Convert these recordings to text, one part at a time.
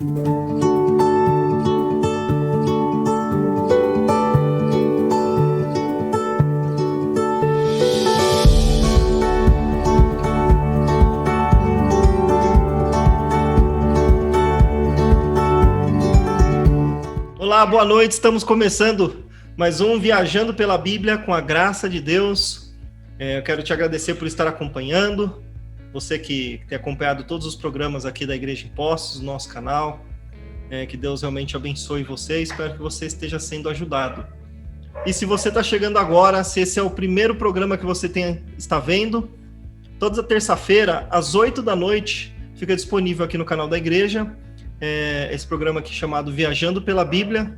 Olá, boa noite. Estamos começando mais um Viajando pela Bíblia com a graça de Deus. Eu quero te agradecer por estar acompanhando. Você que tem acompanhado todos os programas aqui da Igreja em Poços, do nosso canal. Que Deus realmente abençoe você. Espero que você esteja sendo ajudado. E se você está chegando agora, se esse é o primeiro programa que você está vendo, toda terça-feira, às 8 da noite, fica disponível aqui no canal da Igreja. Esse programa aqui chamado Viajando pela Bíblia.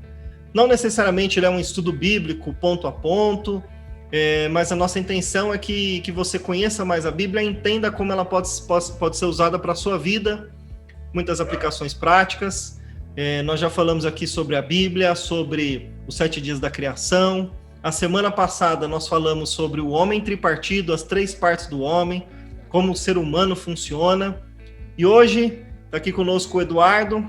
Não necessariamente ele é um estudo bíblico ponto a ponto, mas a nossa intenção é que você conheça mais a Bíblia e entenda como ela pode ser usada para a sua vida, muitas aplicações práticas. Nós já falamos aqui sobre a Bíblia, sobre os 7 dias da criação. A semana passada nós falamos sobre o homem tripartido, as 3 partes do homem, como o ser humano funciona. E hoje está aqui conosco o Eduardo.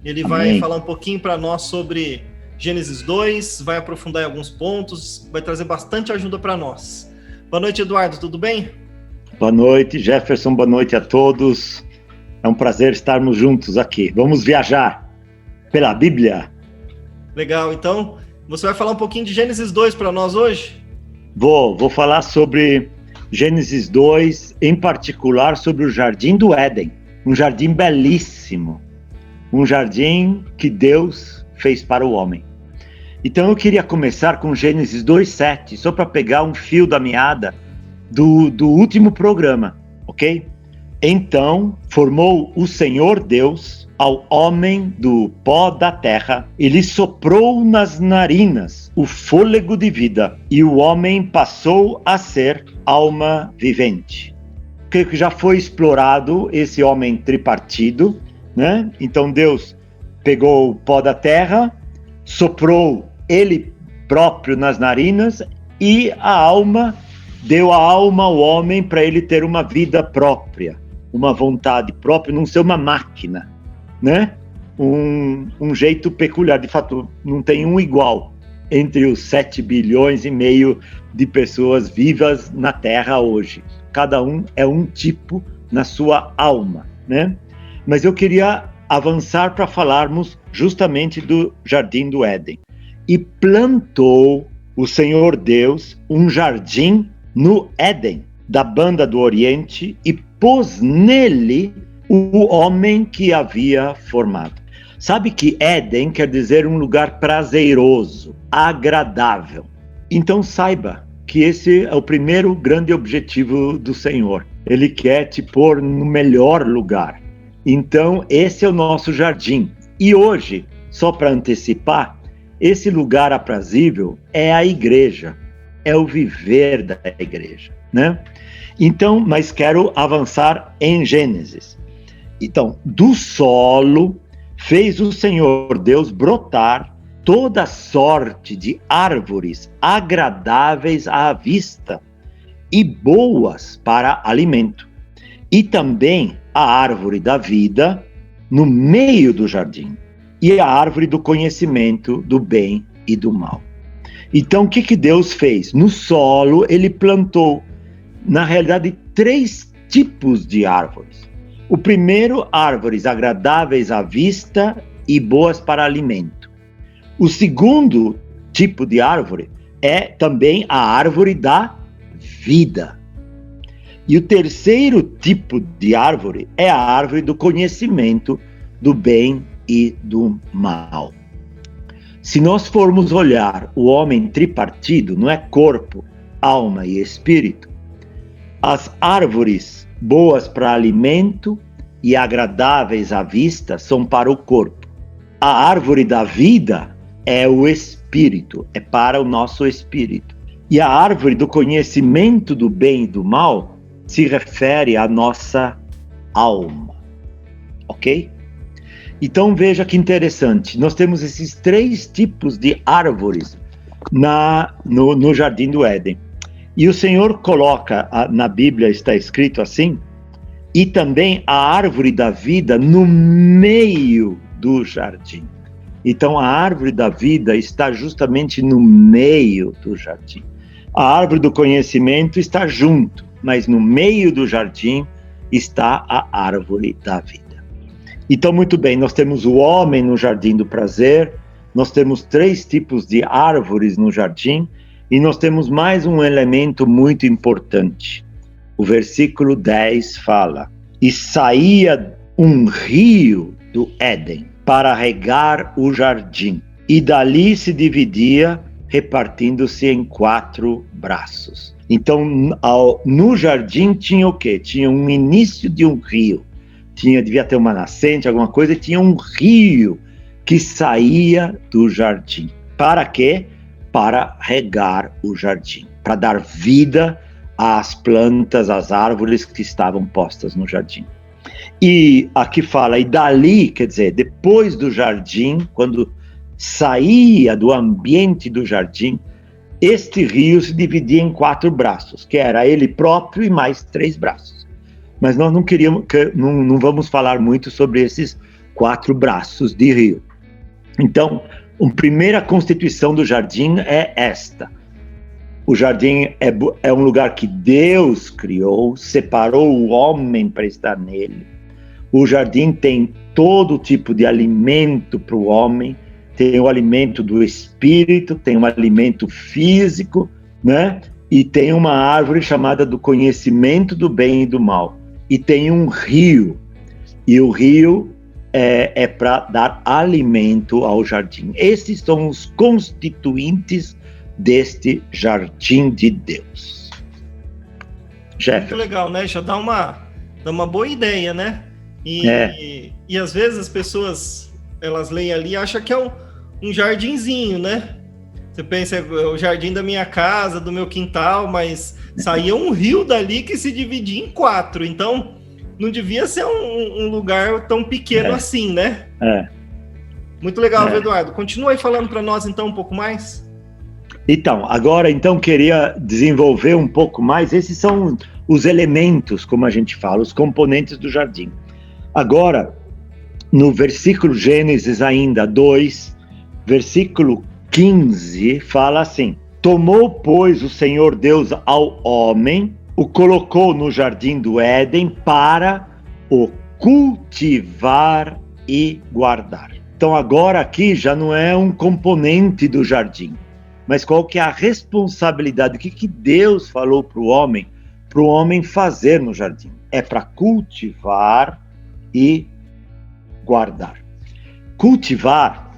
Ele vai falar um pouquinho para nós sobre Gênesis 2, vai aprofundar em alguns pontos, vai trazer bastante ajuda para nós. Boa noite, Eduardo, tudo bem? Boa noite, Jefferson, boa noite a todos. É um prazer estarmos juntos aqui. Vamos viajar pela Bíblia. Legal, então você vai falar um pouquinho de Gênesis 2 para nós hoje? Vou falar sobre Gênesis 2, em particular sobre o Jardim do Éden. Um jardim belíssimo, um jardim que Deus fez para o homem. Então eu queria começar com Gênesis 2:7, só para pegar um fio da meada do último programa, ok? Então formou o Senhor Deus ao homem do pó da terra, e lhe soprou nas narinas o fôlego de vida, e o homem passou a ser alma vivente. Creio que já foi explorado esse homem tripartido, né? Então Deus pegou o pó da terra, soprou ele próprio nas narinas e a alma, deu a alma ao homem para ele ter uma vida própria, uma vontade própria, não ser uma máquina, né? Um jeito peculiar, de fato não tem um igual entre os 7 bilhões e meio de pessoas vivas na Terra hoje. Cada um é um tipo na sua alma, né? Mas eu queria avançar para falarmos justamente do Jardim do Éden. E plantou o Senhor Deus um jardim no Éden, da banda do Oriente, e pôs nele o homem que havia formado. Sabe que Éden quer dizer um lugar prazeroso, agradável. Então saiba que esse é o primeiro grande objetivo do Senhor. Ele quer te pôr no melhor lugar. Então, esse é o nosso jardim. E hoje, só para antecipar, esse lugar aprazível é a igreja, é o viver da igreja, né? Então, mas quero avançar em Gênesis. Então, do solo fez o Senhor Deus brotar toda sorte de árvores agradáveis à vista e boas para alimento, e também a árvore da vida no meio do jardim, e a árvore do conhecimento do bem e do mal. Então, o que Deus fez? No solo, ele plantou, na realidade, 3 tipos de árvores. O primeiro, árvores agradáveis à vista e boas para alimento. O segundo tipo de árvore é também a árvore da vida. E o terceiro tipo de árvore é a árvore do conhecimento do bem e do mal. Se nós formos olhar o homem tripartido, não é corpo, alma e espírito, as árvores boas para alimento e agradáveis à vista são para o corpo. A árvore da vida é o espírito, é para o nosso espírito. E a árvore do conhecimento do bem e do mal se refere à nossa alma, ok? Então veja que interessante, nós temos esses 3 tipos de árvores no Jardim do Éden. E o Senhor coloca, na Bíblia está escrito assim, e também a árvore da vida no meio do jardim. Então a árvore da vida está justamente no meio do jardim. A árvore do conhecimento está junto, mas no meio do jardim está a árvore da vida. Então, muito bem, nós temos o homem no jardim do prazer, nós temos 3 tipos de árvores no jardim, e nós temos mais um elemento muito importante. O versículo 10 fala: e saía um rio do Éden para regar o jardim, e dali se dividia, repartindo-se em 4 braços. Então, no jardim tinha o quê? Tinha um início de um rio. Devia ter uma nascente, alguma coisa, e tinha um rio que saía do jardim. Para quê? Para regar o jardim, para dar vida às plantas, às árvores que estavam postas no jardim. E aqui fala, e dali, quer dizer, depois do jardim, quando saía do ambiente do jardim, este rio se dividia em 4 braços, que era ele próprio e mais 3 braços. Mas nós não vamos falar muito sobre esses 4 braços de rio. Então, a primeira constituição do jardim é esta. O jardim é um lugar que Deus criou, separou o homem para estar nele. O jardim tem todo tipo de alimento para o homem, tem o alimento do espírito, tem um alimento físico, né? E tem uma árvore chamada do conhecimento do bem e do mal. E tem um rio, e o rio é para dar alimento ao jardim. Esses são os constituintes deste jardim de Deus. Muito legal, né? Já dá uma boa ideia, né? E às vezes as pessoas, elas leem ali e acham que é um jardinzinho, né? Você pensa, é o jardim da minha casa, do meu quintal, mas saía um rio dali que se dividia em 4. Então, não devia ser um lugar tão pequeno assim, né? Muito legal, Eduardo. Continua aí falando para nós, então, um pouco mais. Então, agora, queria desenvolver um pouco mais. Esses são os elementos, como a gente fala, os componentes do jardim. Agora, no versículo Gênesis ainda 2, versículo 15, fala assim: tomou, pois, o Senhor Deus ao homem, o colocou no jardim do Éden para o cultivar e guardar. Então agora aqui já não é um componente do jardim, mas qual que é a responsabilidade? O que Deus falou para o homem fazer no jardim? É para cultivar e guardar. Cultivar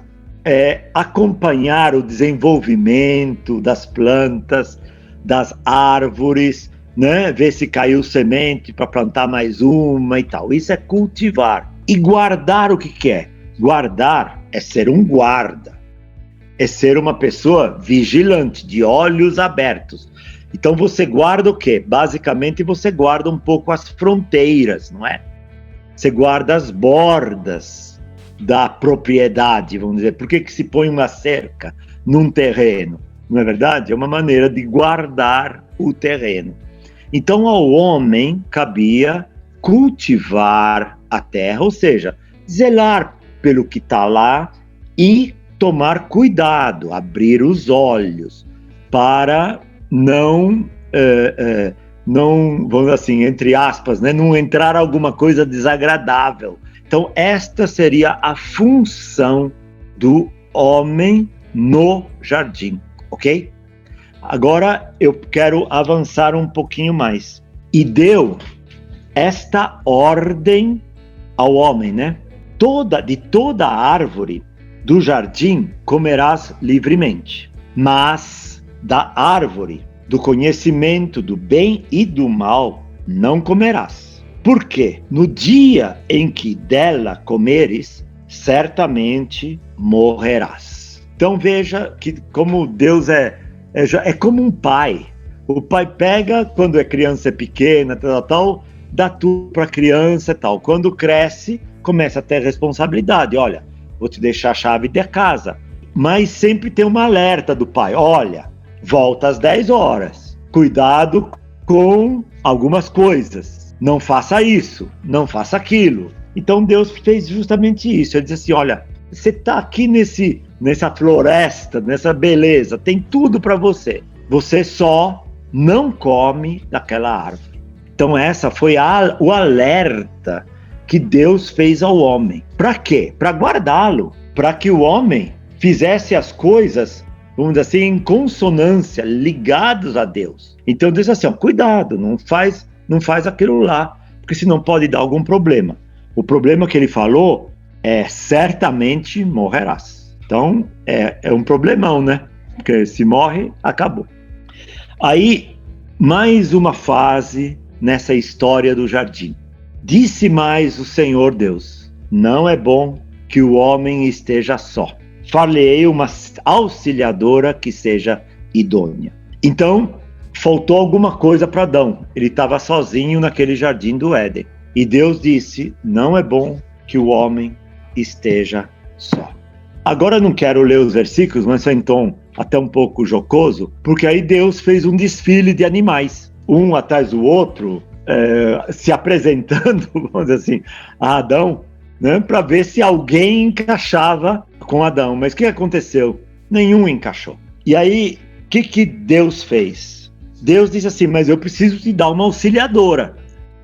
é acompanhar o desenvolvimento das plantas, das árvores, né? Ver se caiu semente para plantar mais uma e tal. Isso é cultivar. E guardar, o que é? Guardar é ser um guarda. É ser uma pessoa vigilante, de olhos abertos. Então você guarda o quê? Basicamente você guarda um pouco as fronteiras, não é? Você guarda as bordas da propriedade, vamos dizer. Por que se põe uma cerca num terreno? Não é verdade? É uma maneira de guardar o terreno. Então ao homem cabia cultivar a terra, ou seja, zelar pelo que está lá e tomar cuidado, abrir os olhos para não, vamos assim, entre aspas, né, não entrar alguma coisa desagradável. Então esta seria a função do homem no jardim, ok? Agora eu quero avançar um pouquinho mais. E deu esta ordem ao homem, né? De toda árvore do jardim comerás livremente, mas da árvore do conhecimento do bem e do mal não comerás. Por quê? No dia em que dela comeres, certamente morrerás. Então veja que como Deus é como um pai. O pai pega, quando a criança é pequena, tal, dá tudo para a criança e tal. Quando cresce, começa a ter responsabilidade. Olha, vou te deixar a chave da casa. Mas sempre tem uma alerta do pai. Olha, volta às 10 horas. Cuidado com algumas coisas. não faça isso, não faça aquilo. Então Deus fez justamente isso. Ele disse assim, olha, você está aqui nessa floresta, nessa beleza, tem tudo para você. Você só não come daquela árvore. Então essa foi o alerta que Deus fez ao homem. Para quê? Para guardá-lo, para que o homem fizesse as coisas, vamos dizer assim, em consonância, ligados a Deus. Então Deus disse assim, cuidado, não faz aquilo lá, porque senão pode dar algum problema. O problema que ele falou é, certamente morrerás. Então, é um problemão, né? Porque se morre, acabou. Aí, mais uma fase nessa história do jardim. Disse mais o Senhor Deus, não é bom que o homem esteja só. Far-lhe-ei uma auxiliadora que seja idônea. Então, faltou alguma coisa para Adão. Ele estava sozinho naquele jardim do Éden. E Deus disse, não é bom que o homem esteja só. Agora eu não quero ler os versículos, mas é em tom até um pouco jocoso, porque aí Deus fez um desfile de animais, um atrás do outro, se apresentando, vamos dizer assim, a Adão, né, para ver se alguém encaixava com Adão. Mas o que aconteceu? Nenhum encaixou. E aí, o que Deus fez? Deus disse assim, mas eu preciso te dar uma auxiliadora.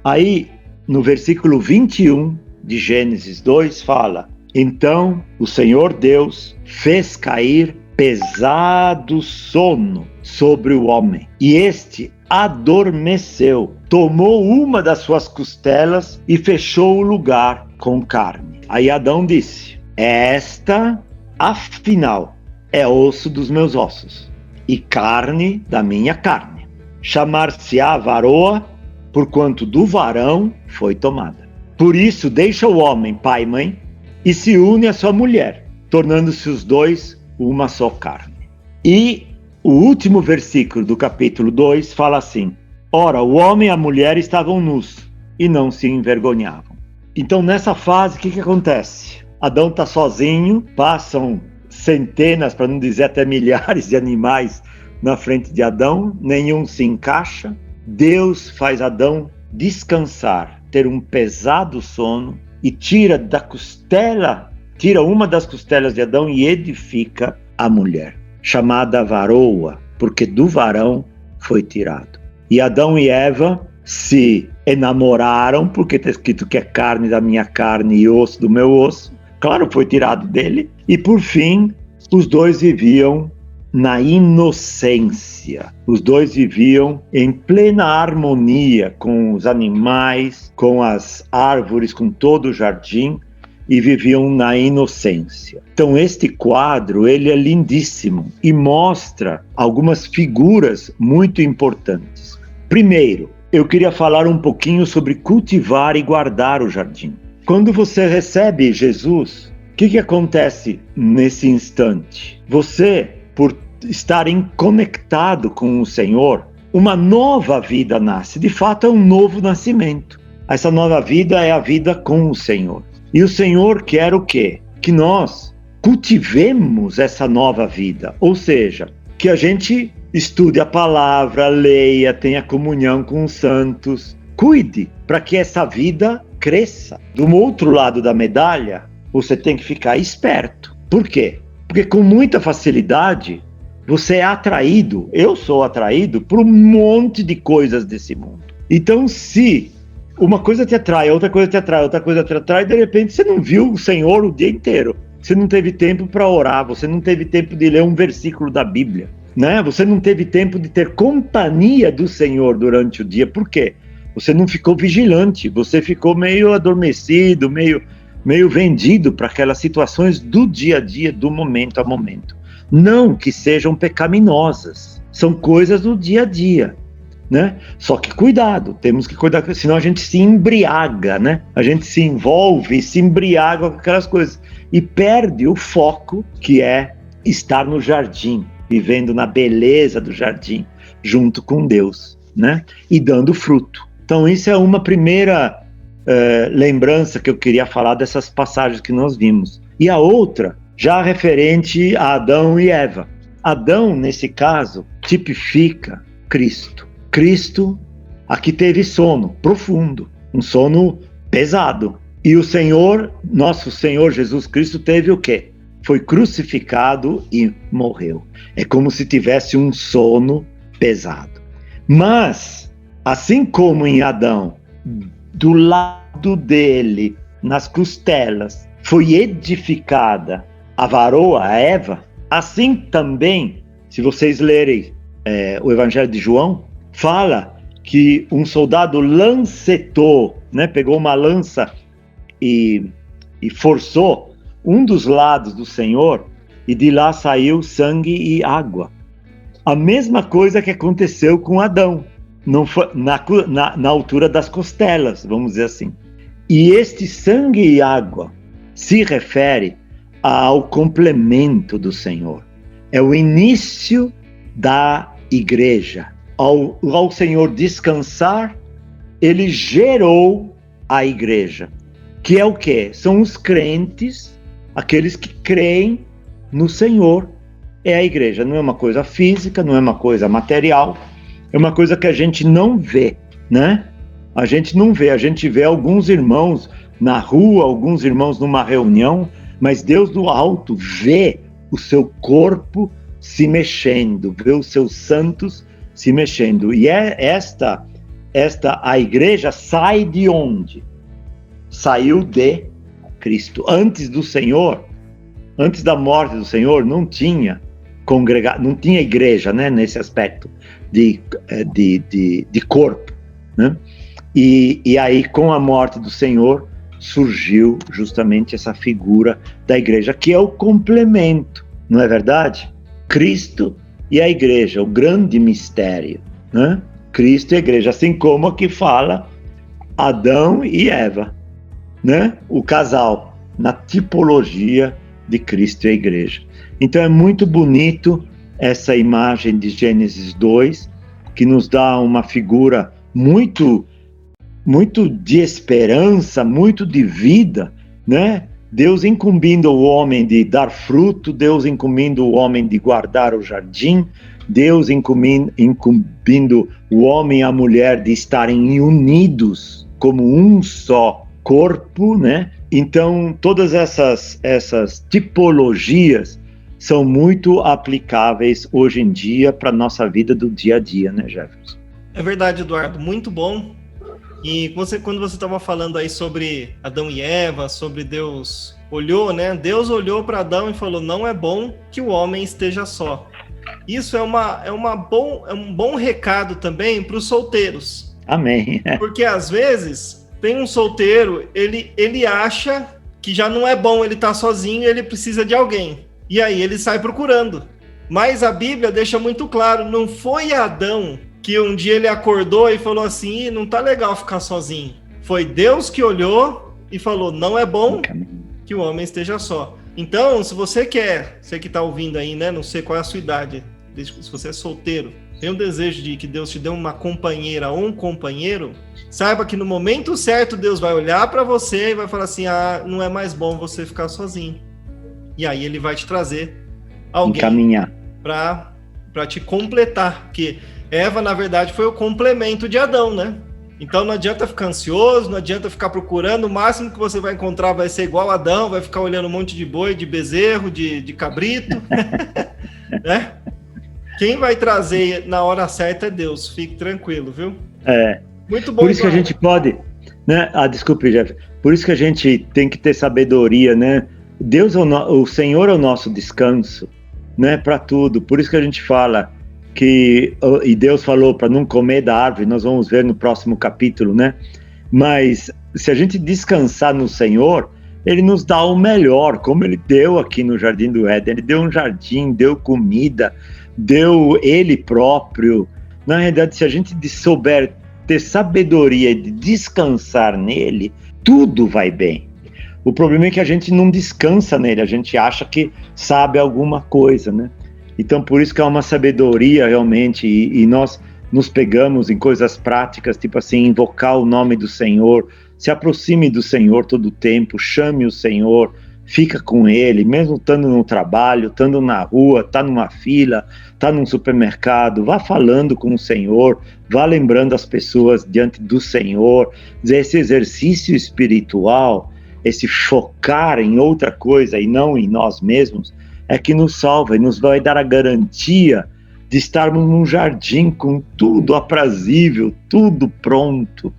Aí, no versículo 21 de Gênesis 2, fala, então o Senhor Deus fez cair pesado sono sobre o homem, e este adormeceu, tomou uma das suas costelas e fechou o lugar com carne. Aí Adão disse, esta, afinal, é osso dos meus ossos e carne da minha carne. Chamar-se-á varoa, porquanto do varão foi tomada. Por isso deixa o homem pai e mãe e se une à sua mulher, tornando-se os dois uma só carne. E o último versículo do capítulo 2 fala assim, ora, o homem e a mulher estavam nus e não se envergonhavam. Então nessa fase, o que acontece? Adão está sozinho, passam centenas, para não dizer até milhares de animais na frente de Adão, nenhum se encaixa. Deus faz Adão descansar, ter um pesado sono e tira uma das costelas de Adão e edifica a mulher, chamada varoa, porque do varão foi tirado. E Adão e Eva se enamoraram, porque está escrito que é carne da minha carne e osso do meu osso. Claro, foi tirado dele. E por fim, os dois viviam na inocência. Os dois viviam em plena harmonia com os animais, com as árvores, com todo o jardim, e viviam na inocência. Então este quadro, ele é lindíssimo e mostra algumas figuras muito importantes. Primeiro, eu queria falar um pouquinho sobre cultivar e guardar o jardim. Quando você recebe Jesus, o que acontece nesse instante? Você, por estarem conectado com o Senhor, uma nova vida nasce. De fato, é um novo nascimento. Essa nova vida é a vida com o Senhor. E o Senhor quer o quê? Que nós cultivemos essa nova vida. Ou seja, que a gente estude a palavra, leia, tenha comunhão com os santos. Cuide para que essa vida cresça. Do outro lado da medalha, você tem que ficar esperto. Por quê? Porque com muita facilidade, você é atraído, eu sou atraído por um monte de coisas desse mundo. Então, se uma coisa te atrai, outra coisa te atrai, outra coisa te atrai, de repente você não viu o Senhor o dia inteiro. Você não teve tempo para orar, você não teve tempo de ler um versículo da Bíblia, né? Você não teve tempo de ter companhia do Senhor durante o dia. Por quê? Você não ficou vigilante, você ficou meio adormecido, meio vendido para aquelas situações do dia a dia, do momento a momento. Não que sejam pecaminosas, são coisas do dia a dia, né? Só que cuidado, temos que cuidar, senão a gente se embriaga, né? A gente se envolve, se embriaga com aquelas coisas e perde o foco que é estar no jardim, vivendo na beleza do jardim, junto com Deus, né? E dando fruto. Então isso é uma primeira lembrança que eu queria falar dessas passagens que nós vimos. E a outra, já referente a Adão e Eva. Adão, nesse caso, tipifica Cristo. Cristo aqui teve sono profundo, um sono pesado. E o Senhor, nosso Senhor Jesus Cristo, teve o quê? Foi crucificado e morreu. É como se tivesse um sono pesado. Mas, assim como em Adão, do lado dele, nas costelas, foi edificada a varoa, a Eva, assim também, se vocês lerem o Evangelho de João, fala que um soldado lancetou, né, pegou uma lança e forçou um dos lados do Senhor, e de lá saiu sangue e água. A mesma coisa que aconteceu com Adão, na altura das costelas, vamos dizer assim. E este sangue e água se refere ao complemento do Senhor. É o início da igreja. Ao Senhor descansar, ele gerou a igreja. Que é o quê? São os crentes, aqueles que creem no Senhor. É a igreja. Não é uma coisa física, não é uma coisa material, é uma coisa que a gente não vê, né? A gente não vê, a gente vê alguns irmãos na rua, alguns irmãos numa reunião, mas Deus do alto vê o seu corpo se mexendo, vê os seus santos se mexendo. E a igreja sai de onde? Saiu de Cristo. Antes do Senhor, antes da morte do Senhor, não tinha não tinha igreja, né, nesse aspecto de corpo, né? E aí, com a morte do Senhor, surgiu justamente essa figura da igreja, que é o complemento, não é verdade? Cristo e a igreja, o grande mistério, né? Cristo e a igreja, assim como aqui fala Adão e Eva, né? O casal, na tipologia de Cristo e a igreja. Então é muito bonito essa imagem de Gênesis 2, que nos dá uma figura muito de esperança, muito de vida, né? Deus incumbindo o homem de dar fruto, Deus incumbindo o homem de guardar o jardim, Deus incumbindo o homem e a mulher de estarem unidos como um só corpo, né? Então, todas essas tipologias são muito aplicáveis hoje em dia para a nossa vida do dia a dia, né, Jefferson? É verdade, Eduardo, muito bom. E quando você estava falando aí sobre Adão e Eva, sobre Deus olhou, né? Deus olhou para Adão e falou, não é bom que o homem esteja só. Isso é um bom recado também para os solteiros. Amém. Porque às vezes tem um solteiro, ele acha que já não é bom ele estar sozinho, ele precisa de alguém. E aí ele sai procurando. Mas a Bíblia deixa muito claro, não foi Adão que um dia ele acordou e falou assim, não tá legal ficar sozinho. Foi Deus que olhou e falou, não é bom que o homem esteja só. Então, se você quer, você que tá ouvindo aí, né, não sei qual é a sua idade, se você é solteiro, tem um desejo de que Deus te dê uma companheira ou um companheiro, saiba que no momento certo Deus vai olhar para você e vai falar assim, não é mais bom você ficar sozinho. E aí ele vai te trazer alguém para te completar, porque Eva, na verdade, foi o complemento de Adão, né? Então não adianta ficar ansioso, não adianta ficar procurando, o máximo que você vai encontrar vai ser igual a Adão, vai ficar olhando um monte de boi, de bezerro, de cabrito, né? Quem vai trazer na hora certa é Deus, fique tranquilo, viu? Muito bom. Por isso que a gente pode, né? Desculpe, Jeff. Por isso que a gente tem que ter sabedoria, né? Deus o Senhor é o nosso descanso, né? Para tudo. Por isso que a gente fala e Deus falou para não comer da árvore, nós vamos ver no próximo capítulo, né? Mas se a gente descansar no Senhor, Ele nos dá o melhor, como Ele deu aqui no Jardim do Éden. Ele deu um jardim, deu comida, deu Ele próprio. Na realidade, se a gente souber ter sabedoria de descansar nele, tudo vai bem. O problema é que a gente não descansa nele, a gente acha que sabe alguma coisa, né? Então, por isso que é uma sabedoria realmente, e nós nos pegamos em coisas práticas, tipo assim, invocar o nome do Senhor, se aproxime do Senhor todo o tempo, chame o Senhor, fica com ele, mesmo estando no trabalho, estando na rua, está numa fila, está num supermercado, vá falando com o Senhor, vá lembrando as pessoas diante do Senhor. Esse exercício espiritual, esse focar em outra coisa e não em nós mesmos, é que nos salva e nos vai dar a garantia de estarmos num jardim com tudo aprazível, tudo pronto,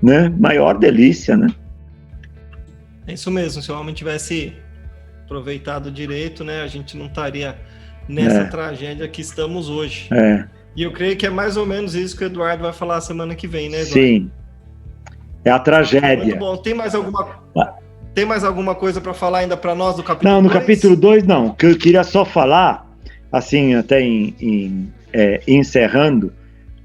né? Maior delícia, né? É isso mesmo, se o homem tivesse aproveitado direito, né, a gente não estaria nessa tragédia que estamos hoje. E eu creio que é mais ou menos isso que o Eduardo vai falar semana que vem, né, Eduardo? Sim, é a tragédia. Muito bom. Tem mais alguma coisa para falar ainda para nós do capítulo 2? Não, no capítulo 2 não, que eu queria só falar, assim, até encerrando,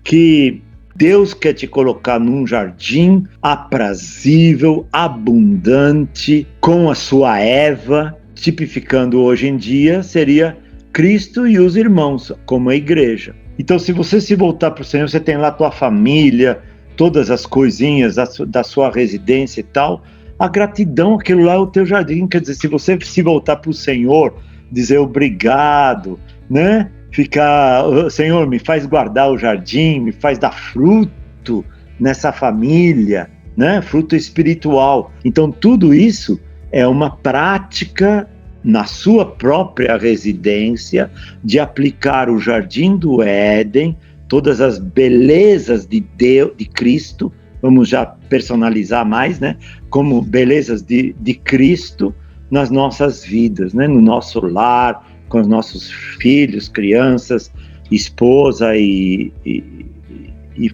que Deus quer te colocar num jardim aprazível, abundante, com a sua Eva, tipificando hoje em dia, seria Cristo e os irmãos, como a igreja. Então, se você se voltar para o Senhor, você tem lá a tua família, todas as coisinhas da sua residência e tal, a gratidão, aquilo lá é o teu jardim. Quer dizer, se você se voltar para o Senhor, dizer obrigado, né? Ficar, Senhor, me faz guardar o jardim, me faz dar fruto nessa família, né? Fruto espiritual. Então, tudo isso é uma prática na sua própria residência de aplicar o jardim do Éden, todas as belezas de Deus, de Cristo, vamos já personalizar mais, né? Como belezas de Cristo nas nossas vidas, né? No nosso lar, com os nossos filhos, crianças, esposa e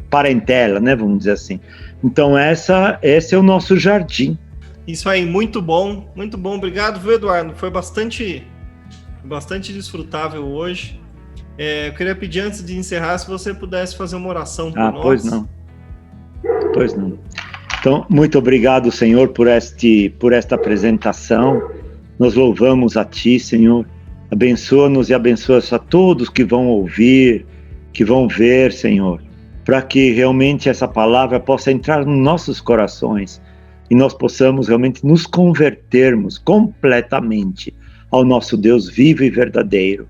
parentela, né? Vamos dizer assim. Então, esse é o nosso jardim. Isso aí, muito bom, muito bom. Obrigado, viu, Eduardo? Foi bastante desfrutável hoje. Eu queria pedir, antes de encerrar, se você pudesse fazer uma oração por nós. Pois não. Então, muito obrigado, Senhor, por esta apresentação. Nós louvamos a Ti, Senhor. Abençoa-nos e abençoa a todos que vão ouvir, que vão ver, Senhor, para que realmente essa palavra possa entrar nos nossos corações e nós possamos realmente nos convertermos completamente ao nosso Deus vivo e verdadeiro.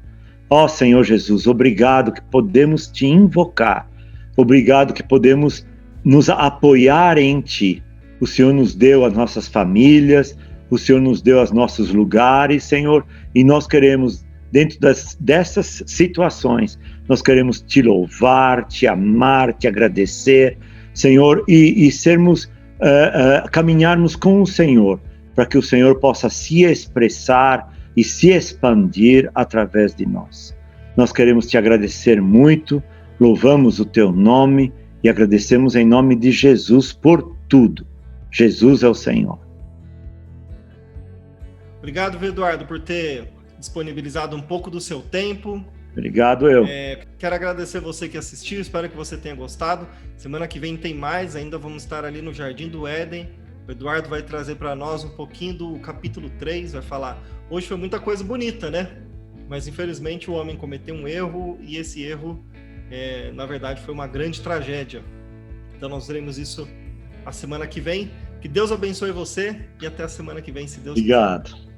Ó Senhor Jesus, obrigado que podemos Te invocar, obrigado que podemos nos apoiar em Ti. O Senhor nos deu as nossas famílias, o Senhor nos deu os nossos lugares, Senhor, e nós queremos, dentro dessas situações, nós queremos Te louvar, Te amar, Te agradecer, Senhor, e caminharmos com o Senhor, para que o Senhor possa se expressar e se expandir através de nós. Nós queremos Te agradecer muito, louvamos o Teu nome e agradecemos em nome de Jesus por tudo. Jesus é o Senhor. Obrigado, Eduardo, por ter disponibilizado um pouco do seu tempo. Obrigado, eu. Quero agradecer você que assistiu, espero que você tenha gostado. Semana que vem tem mais, ainda vamos estar ali no Jardim do Éden. O Eduardo vai trazer para nós um pouquinho do capítulo 3, vai falar. Hoje foi muita coisa bonita, né? Mas infelizmente o homem cometeu um erro e esse erro, na verdade, foi uma grande tragédia. Então nós veremos isso a semana que vem. Que Deus abençoe você e até a semana que vem, se Deus quiser. Obrigado.